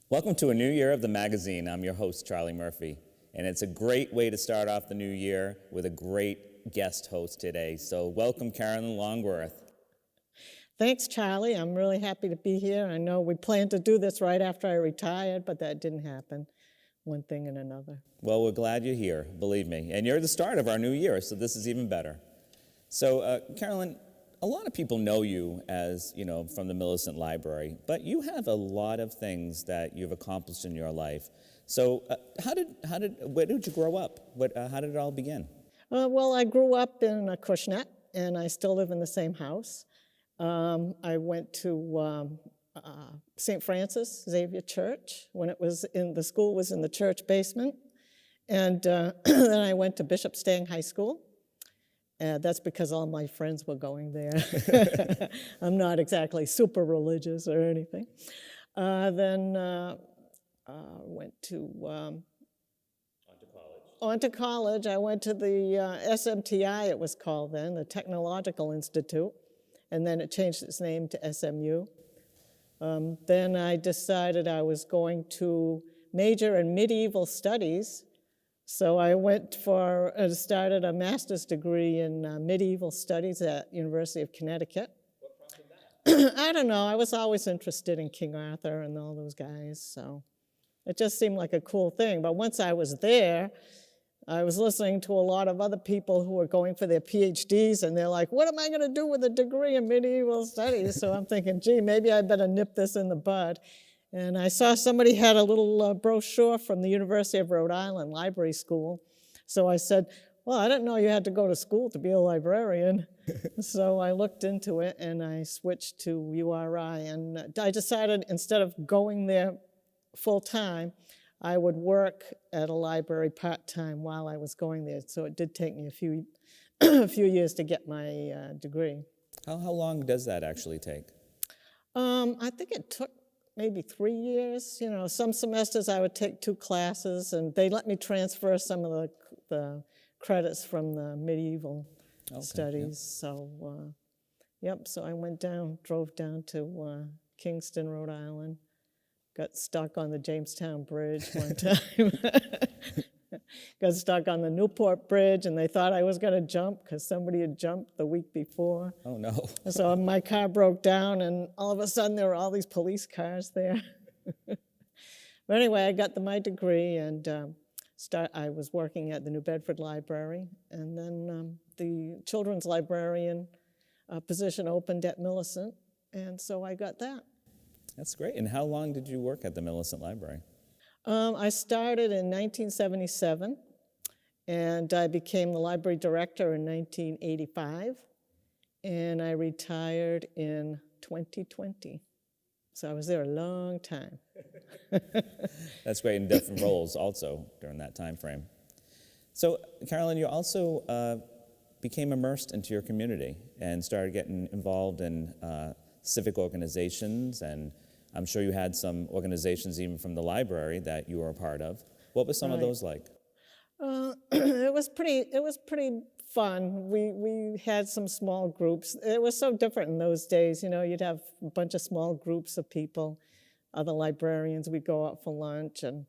Welcome to a new year of the magazine. I'm your host, Charlie Murphy, and it's a great way to start off the new year with a great guest host today. So welcome, Carolyn Longworth. Thanks, Charlie. I'm really happy to be here. I know we planned to do this right after I retired, but that didn't happen. One thing and another. Well, we're glad you're here, believe me. And you're the start of our new year, so this is even better. So, Carolyn, a lot of people know you as, from the Millicent Library, but you have a lot of things that you've accomplished in your life. So, where did you grow up? How did it all begin? Well, I grew up in Acushnet, and I still live in the same house. I went to St. Francis Xavier Church when the school was in the church basement, and then I went to Bishop Stang High School. That's because all my friends were going there. I'm not exactly super religious or anything. Then went to on to college. I went to the SMTI, it was called then, the Technological Institute, and then it changed its name to SMU. Then I decided I was going to major in medieval studies. So I started a master's degree in medieval studies at University of Connecticut. What prompted that? I don't know, I was always interested in King Arthur and all those guys, so it just seemed like a cool thing. But once I was there, I was listening to a lot of other people who were going for their PhDs, and they're like, what am I gonna do with a degree in medieval studies? So I'm thinking, gee, maybe I better nip this in the bud. And I saw somebody had a little brochure from the University of Rhode Island Library School. So I said, well, I didn't know you had to go to school to be a librarian. So I looked into it and I switched to URI. And I decided instead of going there full time, I would work at a library part-time while I was going there. So it did take me a few years to get my degree. How long does that actually take? I think it took maybe 3 years. Some semesters I would take 2 classes, and they let me transfer some of the credits from the medieval studies. Yep. So I drove down to Kingston, Rhode Island, got stuck on the Jamestown Bridge one time. Got stuck on the Newport Bridge, and they thought I was going to jump because somebody had jumped the week before. Oh, no. So my car broke down, and all of a sudden there were all these police cars there. But anyway, I got my degree, and I was working at the New Bedford Library, and then the children's librarian position opened at Millicent, and so I got that. That's great. And how long did you work at the Millicent Library? I started in 1977, and I became the library director in 1985, and I retired in 2020. So I was there a long time. That's great, in different roles also during that time frame. So, Carolyn, you also became immersed into your community and started getting involved in civic organizations, and I'm sure you had some organizations even from the library that you were a part of. What were some of those like? It was pretty fun. We had some small groups. It was so different in those days. You'd have a bunch of small groups of people, other librarians. We'd go out for lunch, and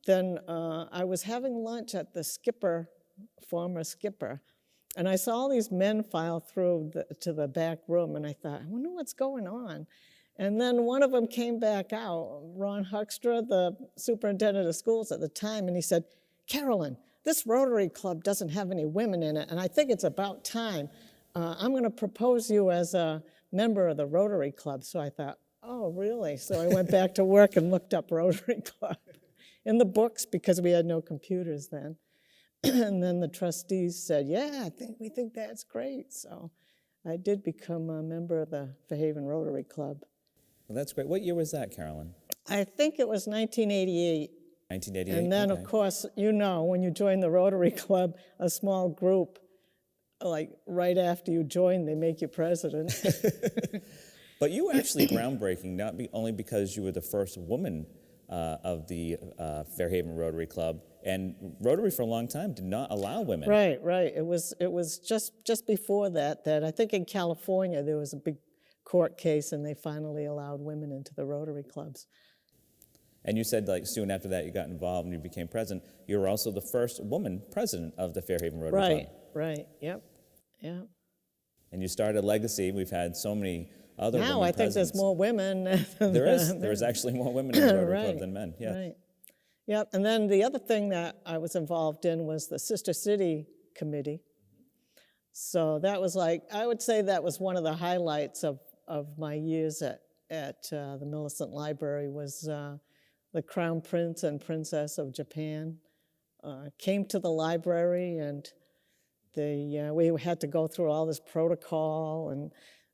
then I was having lunch at the former skipper, and I saw all these men file through to the back room, and I thought, I wonder what's going on. And then one of them came back out, Ron Huckstra, the superintendent of schools at the time, and he said, Carolyn, this Rotary Club doesn't have any women in it, and I think it's about time. I'm going to propose you as a member of the Rotary Club. So I thought, oh, really? So I went back to work and looked up Rotary Club in the books because we had no computers then. And then the trustees said, yeah, we think that's great. So I did become a member of the Fairhaven Rotary Club. Well, that's great. What year was that, Carolyn? I think it was 1988. 1988. And then, okay. Of course, when you join the Rotary Club, a small group, like right after you join, they make you president. But you were actually groundbreaking, only because you were the first woman of the Fairhaven Rotary Club, and Rotary for a long time did not allow women. Right. It was just before that I think in California there was a big court case, and they finally allowed women into the Rotary clubs. And you said like soon after that you got involved and you became president. You were also the first woman president of the Fairhaven Rotary Club. Right, yep. And you started a legacy. We've had so many other Now women I think there's presidents. more women. There is. There's actually more women in the Rotary Club than men. Yeah. Right. Yep. And then the other thing that I was involved in was the Sister City Committee. So that was like, I would say that was one of the highlights of my years at the Millicent Library was the Crown Prince and Princess of Japan came to the library, and we had to go through all this protocol, and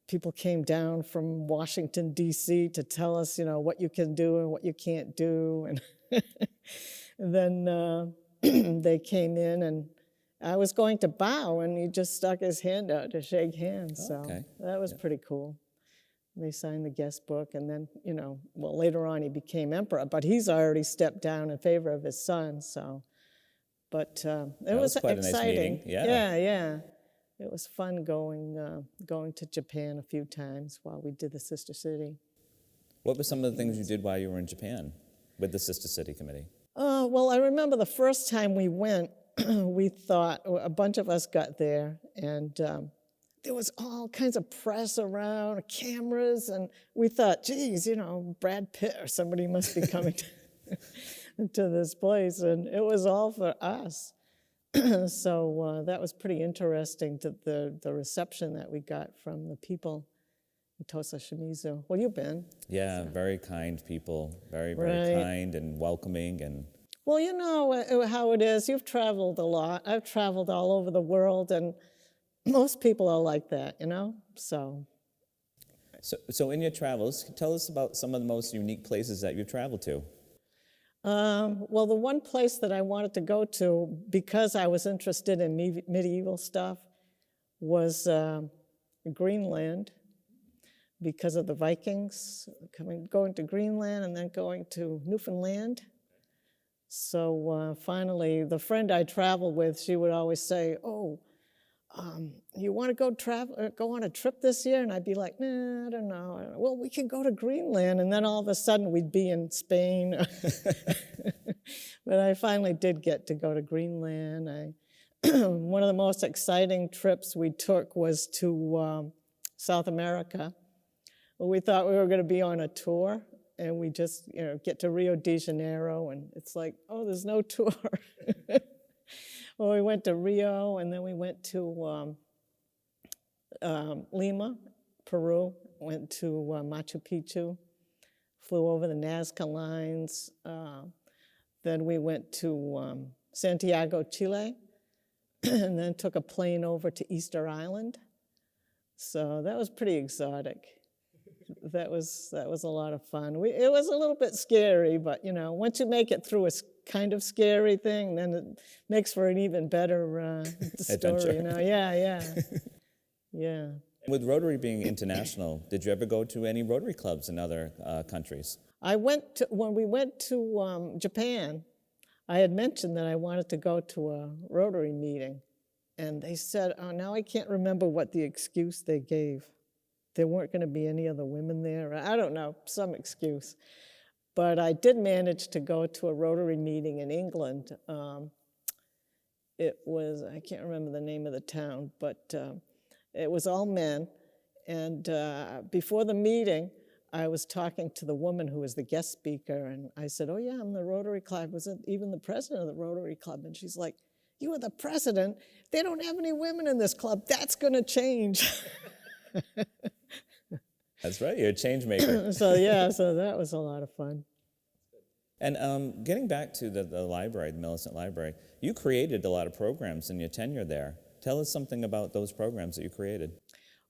people came down from Washington, D.C. to tell us, what you can do and what you can't do. And, and then they came in, and I was going to bow, and he just stuck his hand out to shake hands. So that was pretty cool. They signed the guest book, and then, later on he became emperor, but he's already stepped down in favor of his son, so. But it was quite exciting. A nice meeting. Yeah. It was fun going to Japan a few times while we did the Sister City. What were some of the things you did while you were in Japan with the Sister City Committee? Well, I remember the first time we went, we thought, a bunch of us got there, and there was all kinds of press around, cameras, and we thought, geez, Brad Pitt or somebody must be coming to this place, and it was all for us. So that was pretty interesting, the reception that we got from the people in Tosa Shimizu. Well, you've been. Yeah, so. Very kind people, very kind and welcoming. And well, you know how it is. You've traveled a lot. I've traveled all over the world, and most people are like that, So in your travels, tell us about some of the most unique places that you've traveled to. Well, the one place that I wanted to go to, because I was interested in medieval stuff, was Greenland, because of the Vikings going to Greenland and then going to Newfoundland. So finally, the friend I traveled with, she would always say, you want to go on a trip this year? And I'd be like, nah, I don't know. Well, we can go to Greenland. And then all of a sudden we'd be in Spain. But I finally did get to go to Greenland. One of the most exciting trips we took was to South America. Well, we thought we were going to be on a tour, and we just get to Rio de Janeiro, and it's like, there's no tour. Well, we went to Rio, and then we went to Lima, Peru, went to Machu Picchu, flew over the Nazca lines. Then we went to Santiago, Chile, and then took a plane over to Easter Island. So that was pretty exotic. That was a lot of fun. It was a little bit scary, but once you make it through a kind of scary thing, then it makes for an even better story. Yeah. With Rotary being international, did you ever go to any Rotary clubs in other countries? When we went to Japan, I had mentioned that I wanted to go to a Rotary meeting, and they said, now I can't remember what the excuse they gave. There weren't going to be any other women there. I don't know, some excuse. But I did manage to go to a Rotary meeting in England. It was, I can't remember the name of the town, but it was all men. And before the meeting, I was talking to the woman who was the guest speaker, and I said, yeah, I'm the Rotary Club. I was even the president of the Rotary Club. And she's like, you were the president? They don't have any women in this club. That's going to change. That's right, you're a change maker. So that was a lot of fun. And getting back to the library, the Millicent Library, you created a lot of programs in your tenure there. Tell us something about those programs that you created.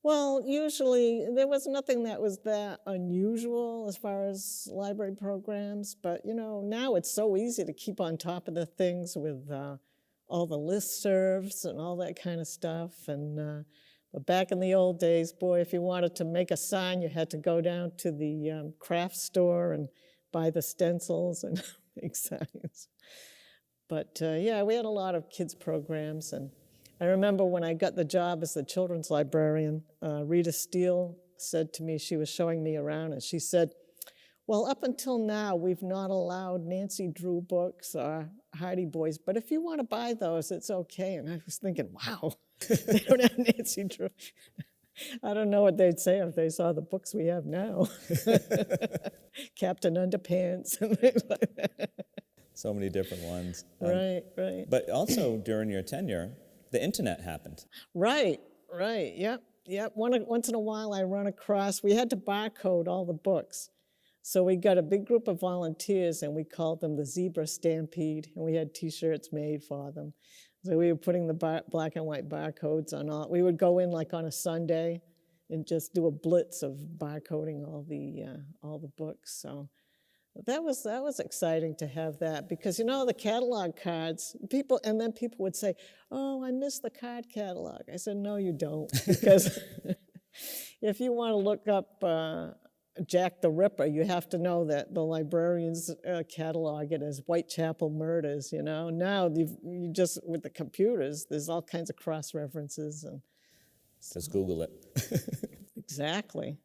Well, usually there was nothing that was that unusual as far as library programs, but now it's so easy to keep on top of the things with all the listservs and all that kind of stuff. And but back in the old days, boy, if you wanted to make a sign, you had to go down to the craft store and buy the stencils and make signs. But we had a lot of kids programs. And I remember when I got the job as the children's librarian, Rita Steele said to me, she was showing me around, and she said, Well, up until now, we've not allowed Nancy Drew books or Hardy Boys, but if you want to buy those, it's okay. And I was thinking, wow, they don't have Nancy Drew. I don't know what they'd say if they saw the books we have now. Captain Underpants and things like that. So many different ones. Right, right. But also during your tenure, the internet happened. Right, yep. Once in a while I run across, we had to barcode all the books. So we got a big group of volunteers and we called them the Zebra Stampede, and we had T-shirts made for them. So we were putting the black and white barcodes on all. We would go in like on a Sunday and just do a blitz of barcoding all the books. So that was exciting to have that, because the catalog cards, people would say, "Oh, I miss the card catalog." I said, "No, you don't," because if you want to look up Jack the Ripper, you have to know that the librarians catalog it as Whitechapel murders. Now you just with the computers, there's all kinds of cross references and just Google it. Exactly.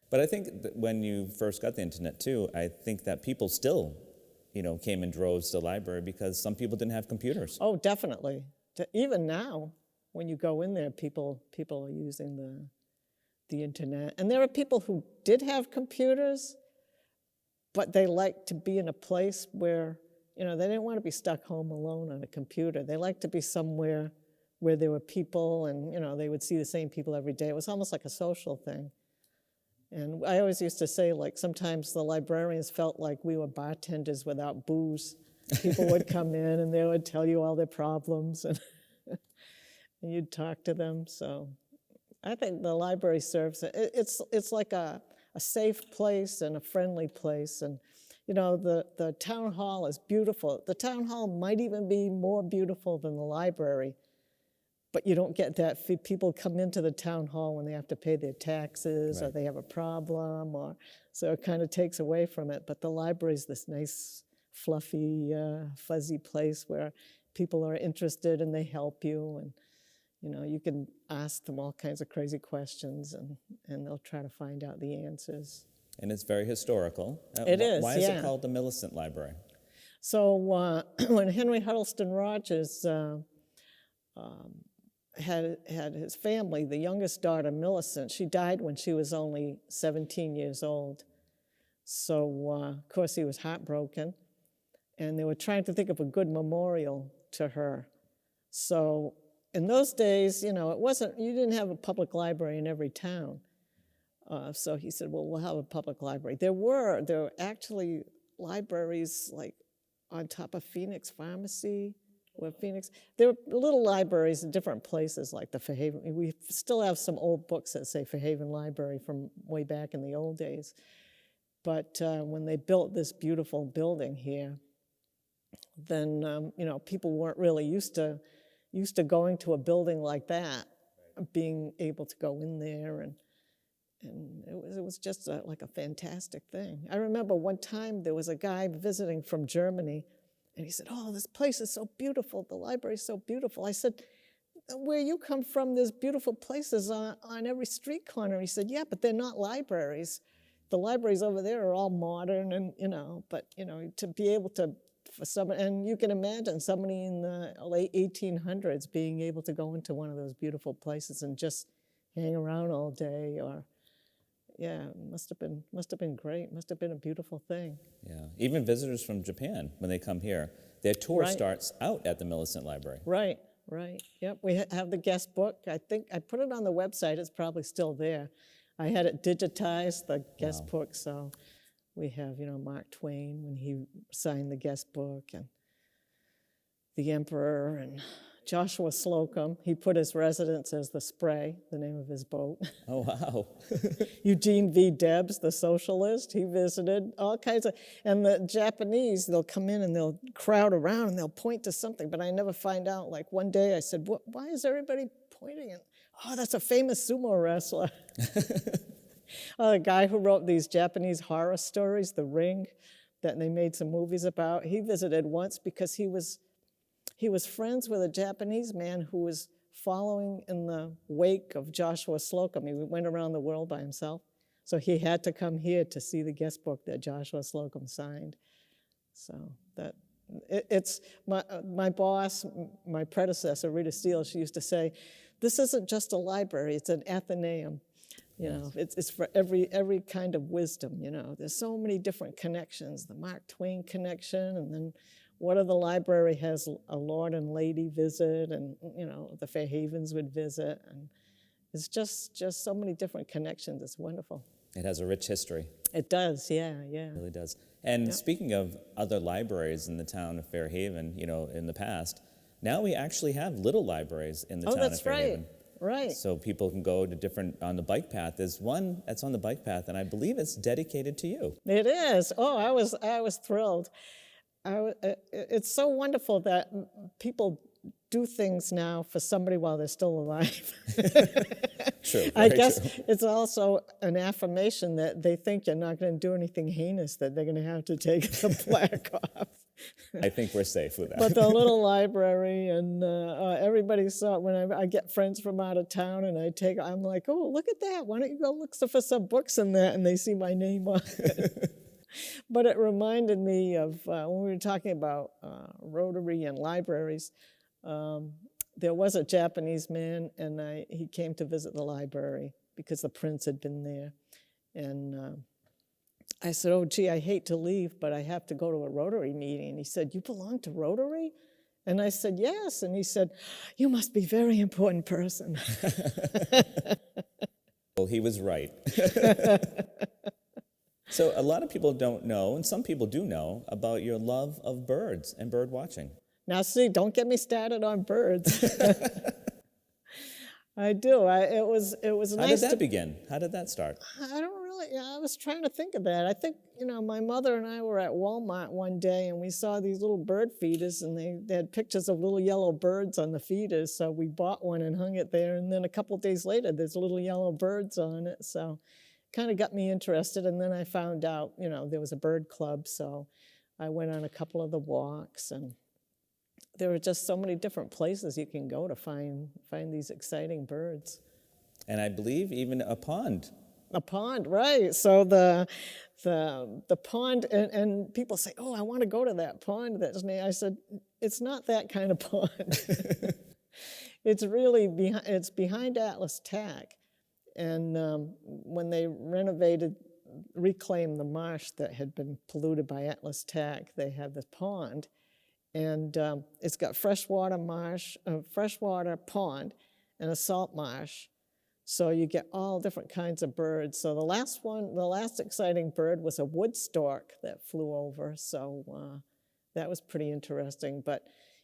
But I think that when you first got the internet too, I think that people still, came in droves to the library because some people didn't have computers. Oh, definitely. Even now, when you go in there, people are using the internet. And there are people who did have computers, but they liked to be in a place where, they didn't want to be stuck home alone on a computer. They liked to be somewhere where there were people and, they would see the same people every day. It was almost like a social thing. And I always used to say, like, sometimes the librarians felt like we were bartenders without booze. People would come in and they would tell you all their problems and, and you'd talk to them. So I think the library serves it's like a safe place and a friendly place. And the town hall is beautiful. The town hall might even be more beautiful than the library, but you don't get that. People come into the town hall when they have to pay their taxes, right, or they have a problem, so it kind of takes away from it. But the library is this nice, fluffy, fuzzy place where people are interested and they help you, and you can ask them all kinds of crazy questions, and they'll try to find out the answers. And it's very historical. It is, Why is it called the Millicent Library? So when Henry Huddleston Rogers had his family, the youngest daughter, Millicent, she died when she was only 17 years old. So, of course, he was heartbroken, and they were trying to think of a good memorial to her. So in those days, you didn't have a public library in every town. So he said, well, we'll have a public library. There were actually libraries like on top of Phoenix Pharmacy, there were little libraries in different places like the Fairhaven. We still have some old books that say Fairhaven Library from way back in the old days. But when they built this beautiful building here, then people weren't really used to going to a building like that, being able to go in there, and it was just like a fantastic thing. I remember one time there was a guy visiting from Germany. And he said, "Oh, this place is so beautiful. The library is so beautiful." I said, "Where you come from, there's beautiful places on every street corner." He said, "Yeah, but they're not libraries. The libraries over there are all modern, and but to be able to, for someone, and you can imagine somebody in the late 1800s being able to go into one of those beautiful places and just hang around all day, or." Yeah, it must have been great. Must have been a beautiful thing. Yeah, even visitors from Japan, when they come here, their tour starts out at the Millicent Library. Right. Yep, we have the guest book. I think I put it on the website. It's probably still there. I had it digitized, the guest book, so we have, Mark Twain when he signed the guest book, and the Emperor, and Joshua Slocum. He put his residence as the Spray, the name of his boat. Oh, wow. Eugene V. Debs, the socialist, he visited all kinds of, and the Japanese, they'll come in and they'll crowd around and they'll point to something, but I never find out. Like one day I said, why is everybody pointing at, oh, that's a famous sumo wrestler. The guy who wrote these Japanese horror stories, The Ring, that they made some movies about, he visited once because he was friends with a Japanese man who was following in the wake of Joshua Slocum. He went around the world by himself, So he had to come here to see the guest book that Joshua Slocum signed. So that it's my boss, my predecessor, Rita Steele, she used to say, this isn't just a library, it's an Athenaeum. You know, it's for every kind of wisdom, you know. There's so many different connections, the Mark Twain connection, and then what other library has a lord and lady visit, and, you know, the Fairhavens would visit, and it's just so many different connections. It's wonderful. It has a rich history. It does, yeah. It really does. And speaking of other libraries in the town of Fairhaven, you know, in the past, now we actually have little libraries in the town of Fairhaven. Right. So people can go to different, on the bike path. There's one that's on the bike path, and I believe it's dedicated to you. It is. Oh, I was thrilled. It's so wonderful that people do things now for somebody while they're still alive. True. I guess it's also an affirmation that they think you're not going to do anything heinous, that they're going to have to take the plaque off. I think we're safe with that. But the little library, and everybody saw it. When I get friends from out of town, and I'm like, oh, look at that. Why don't you go look for some books in that? And they see my name on it. But it reminded me of when we were talking about Rotary and libraries. There was a Japanese man, and he came to visit the library because the prince had been there. And I said, oh, gee, I hate to leave, but I have to go to a Rotary meeting. And he said, you belong to Rotary? And I said, yes. And he said, you must be a very important person. Well, he was right. So a lot of people don't know, and some people do know, about your love of birds and bird watching. Now, see, don't get me started on birds. I do. It was nice. How did that begin? How did that start? I don't really. I was trying to think of that. I think, you know, my mother and I were at Walmart one day, and we saw these little bird feeders, and they had pictures of little yellow birds on the feeders. So we bought one and hung it there. And then a couple of days later, there's little yellow birds on it. So kind of got me interested. And then I found out, you know, there was a bird club. So I went on a couple of the walks, and there were just so many different places you can go to find these exciting birds. And I believe even a pond. A pond, right. So the pond, and people say, oh, I want to go to that pond. I said, it's not that kind of pond. It's really behind Atlas Tack. And when they reclaimed the marsh that had been polluted by Atlas Tack, they had this pond. And it's got freshwater pond, and a salt marsh. So you get all different kinds of birds. So the last exciting bird was a wood stork that flew over. So that was pretty interesting. But,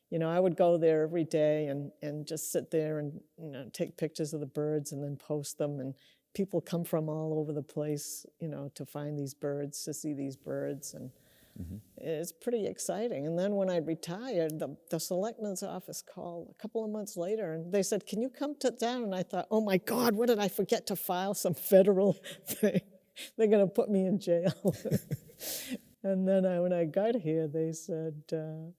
you know, I would go there every day and just sit there and, you know, take pictures of the birds and then post them. And people come from all over the place, you know, to find these birds, to see these birds. And it's pretty exciting. And then when I retired, the selectman's office called a couple of months later, and they said, can you come to town? And I thought, oh my God, what did I forget to file some federal thing? They're going to put me in jail. And then when I got here, they said, oh,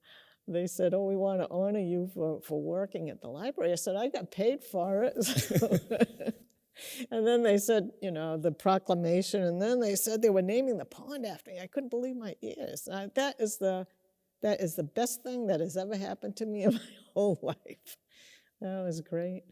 we want to honor you for working at the library. I said, I got paid for it. And then they said, you know, the proclamation, and then they said they were naming the pond after me. I couldn't believe my ears. That is the best thing that has ever happened to me in my whole life. That was great.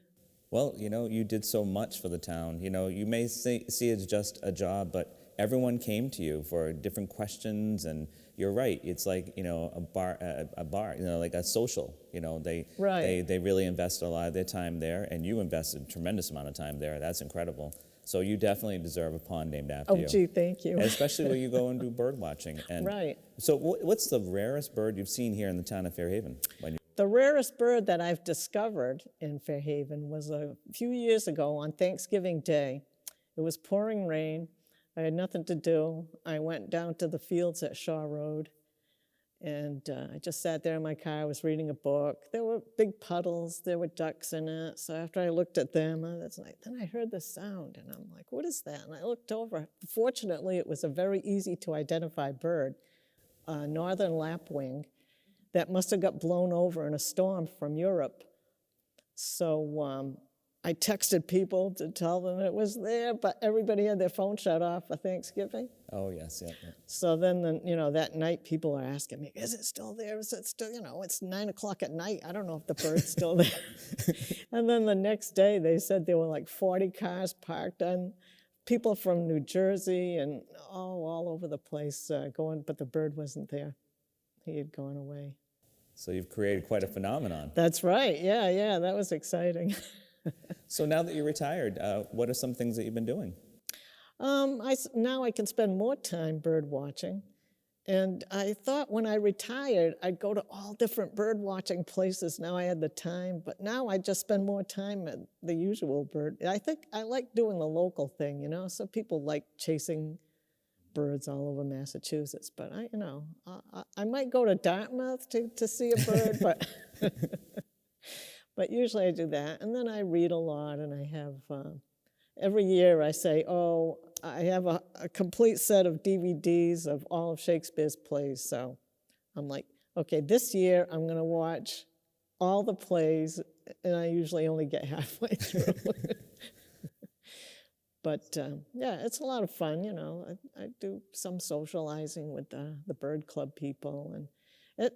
Well, you know, you did so much for the town. You know, you may see it as just a job, but everyone came to you for different questions, and you're right. It's like, you know, a bar, you know, like a social. You know, they really invest a lot of their time there, and you invested a tremendous amount of time there. That's incredible. So you definitely deserve a pond named after you. Oh, gee, thank you. And especially when you go and do bird watching. And right. So what's the rarest bird you've seen here in the town of Fairhaven? The rarest bird that I've discovered in Fairhaven was a few years ago on Thanksgiving Day. It was pouring rain. I had nothing to do. I went down to the fields at Shaw Road, and I just sat there in my car. I was reading a book. There were big puddles. There were ducks in it. So after I looked at them, then I heard the sound, and I'm like, what is that? And I looked over. Fortunately, it was a very easy to identify bird, a northern lapwing, that must have got blown over in a storm from Europe. So I texted people to tell them it was there, but everybody had their phone shut off for Thanksgiving. Oh, yes, yeah. So then, that night, people are asking me, is it still there? Is it still, it's 9 o'clock at night. I don't know if the bird's still there. And then the next day, they said there were like 40 cars parked on people from New Jersey and all over the place going, but the bird wasn't there. He had gone away. So you've created quite a phenomenon. That's right. Yeah, that was exciting. So now that you're retired, what are some things that you've been doing? Now I can spend more time bird watching. And I thought when I retired, I'd go to all different bird watching places. Now I had the time, but now I just spend more time at the usual bird. I think I like doing the local thing, Some people like chasing birds all over Massachusetts, but I might go to Dartmouth to see a bird, but but usually I do that. And then I read a lot, and I have every year I say, I have a complete set of DVDs of all of Shakespeare's plays. So I'm like, okay, this year I'm going to watch all the plays, and I usually only get halfway through. But it's a lot of fun, I do some socializing with the bird club people, and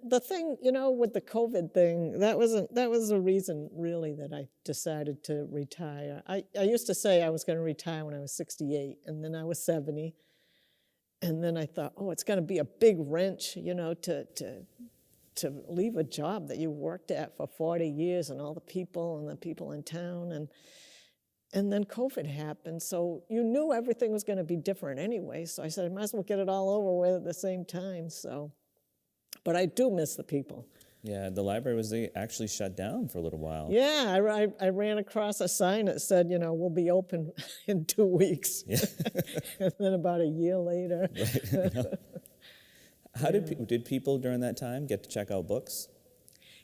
the thing, with the COVID thing, that was a reason really that I decided to retire. I used to say I was going to retire when I was 68, and then I was 70, and then I thought, it's going to be a big wrench, to leave a job that you worked at for 40 years and all the people in town, and then COVID happened, so you knew everything was going to be different anyway. So I said I might as well get it all over with at the same time. But I do miss the people. Yeah, the library was actually shut down for a little while. Yeah, I ran across a sign that said, we'll be open in 2 weeks. Yeah. And then about a year later. Right. How did people during that time get to check out books?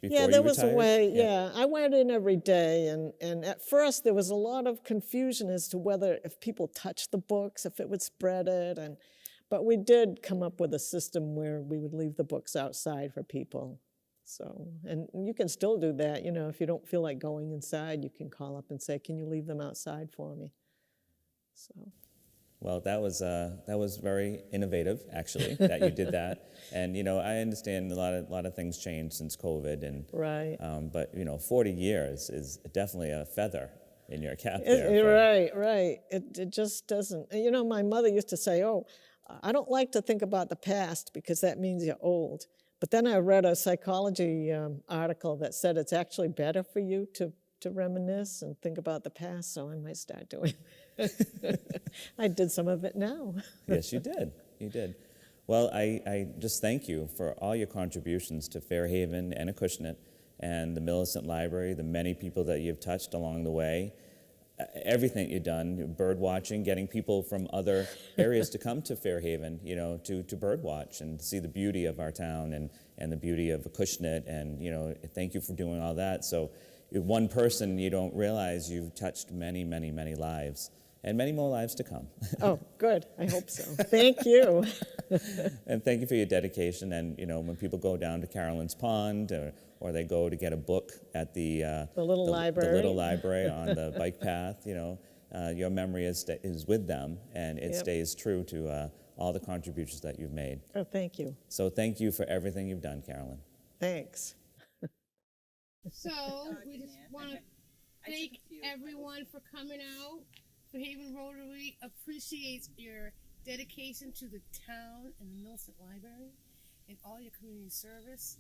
Yeah, there was a way, yeah. I went in every day, and at first there was a lot of confusion as to whether if people touched the books, if it would spread it, but we did come up with a system where we would leave the books outside for people. So, and you can still do that, if you don't feel like going inside, you can call up and say, can you leave them outside for me? So. Well, that was very innovative, actually, that you did that. And I understand a lot of things changed since COVID, and right. But 40 years is definitely a feather in your cap Right. It just doesn't. My mother used to say, I don't like to think about the past because that means you're old. But then I read a psychology article that said it's actually better for you to reminisce and think about the past, so I might start doing it. I did some of it now. Yes, you did. You did. Well, I just thank you for all your contributions to Fairhaven and Acushnet and the Millicent Library, the many people that you've touched along the way, everything you've done, bird watching, getting people from other areas to come to Fairhaven, to bird watch and see the beauty of our town and the beauty of Acushnet, and, thank you for doing all that. So one person, you don't realize you've touched many, many, many lives, and many more lives to come. Oh, good. I hope so. Thank you. And thank you for your dedication. And, when people go down to Carolyn's Pond, or they go to get a book at the little library. The little library on the bike path, your memory is with them, and it stays true to all the contributions that you've made. Oh, thank you. So thank you for everything you've done, Carolyn. Thanks. So we just want to thank everyone for coming out. Fairhaven Rotary appreciates your dedication to the town and the Millicent Library and all your community service.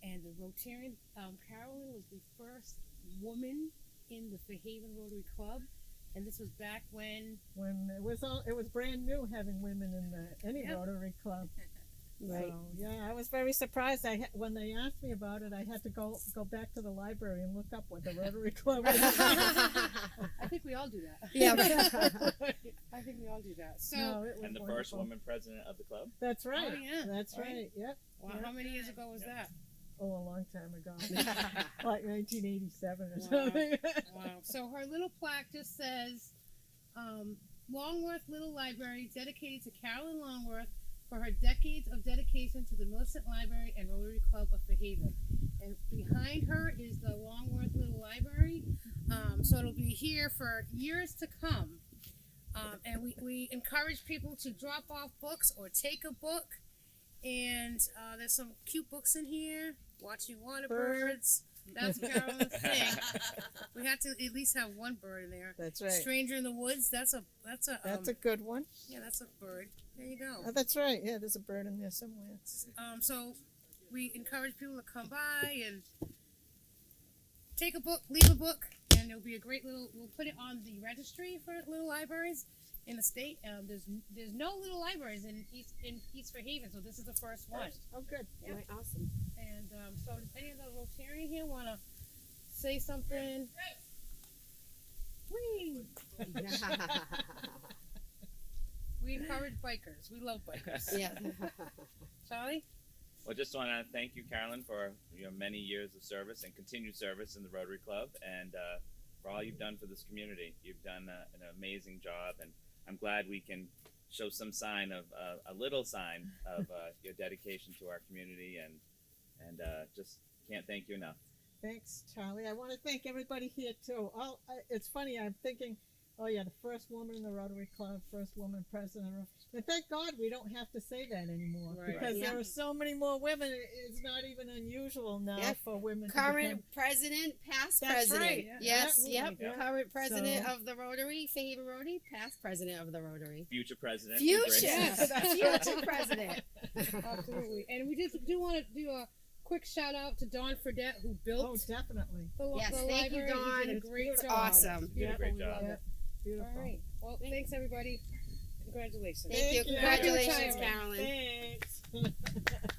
And the Rotarian, Carolyn was the first woman in the Fairhaven Rotary Club, and this was back when it was brand new having women in any Rotary Club. Right. So, yeah, I was very surprised. When they asked me about it, I had to go back to the library and look up what the Rotary Club was. I think we all do that. Yeah. I think we all do that. So, and the wonderful. first woman president of the club? That's right. Oh, yeah. That's right. Yep. Wow, how many years ago was that? Oh, a long time ago. Like 1987 or something. Wow. So her little plaque just says, Longworth Little Library, dedicated to Carolyn Longworth for her decades of dedication to the Millicent Library and Rotary Club of Fairhaven. and behind her is the Longworth Little Library. So it'll be here for years to come. And we encourage people to drop off books or take a book. And there's some cute books in here. Watching Water Birds. That's Carolyn's thing. We have to at least have one bird in there. That's right. Stranger in the Woods. That's a good one. yeah, that's a bird. There you go. Oh, that's right. Yeah, there's a bird in there somewhere. So we encourage people to come by and take a book, leave a book, and it'll be a great little. We'll put it on the registry for little libraries in the state. There's no little libraries in East Fairhaven, so this is the first one. Oh, good. Yeah. Right, awesome. And so, does any of the Rotarian here want to say something? Whee! We encourage bikers. We love bikers. Yeah. Charlie? Well, just want to thank you, Carolyn, for your many years of service and continued service in the Rotary Club, and for all you've done for this community. You've done an amazing job, and I'm glad we can show some sign of a little sign of your dedication to our community, and just can't thank you enough. Thanks, Charlie. I want to thank everybody here too. It's funny. I'm thinking, oh yeah, the first woman in the Rotary Club, first woman president. And thank God we don't have to say that anymore, Right. because Yeah. there are so many more women. It's not even unusual now Yeah. for women. Current president, past That's president. right. Yeah, Yes, absolutely. yep. Yeah. Current president So- of the Rotary, Fairhaven Rotary, past president of the Rotary. Future president. Future, Yes. future president. Absolutely. And we just do want to do a quick shout out to Don Fredette, who Oh, built definitely. Yes, the thank you, library. Dawn. He did a It's great beautiful. job. Awesome. It's beautiful. Great We job. love it. Beautiful. All right. Well, thanks everybody. Congratulations. Thank you. Thank you. Congratulations, Happy retirement. Carolyn. Thanks.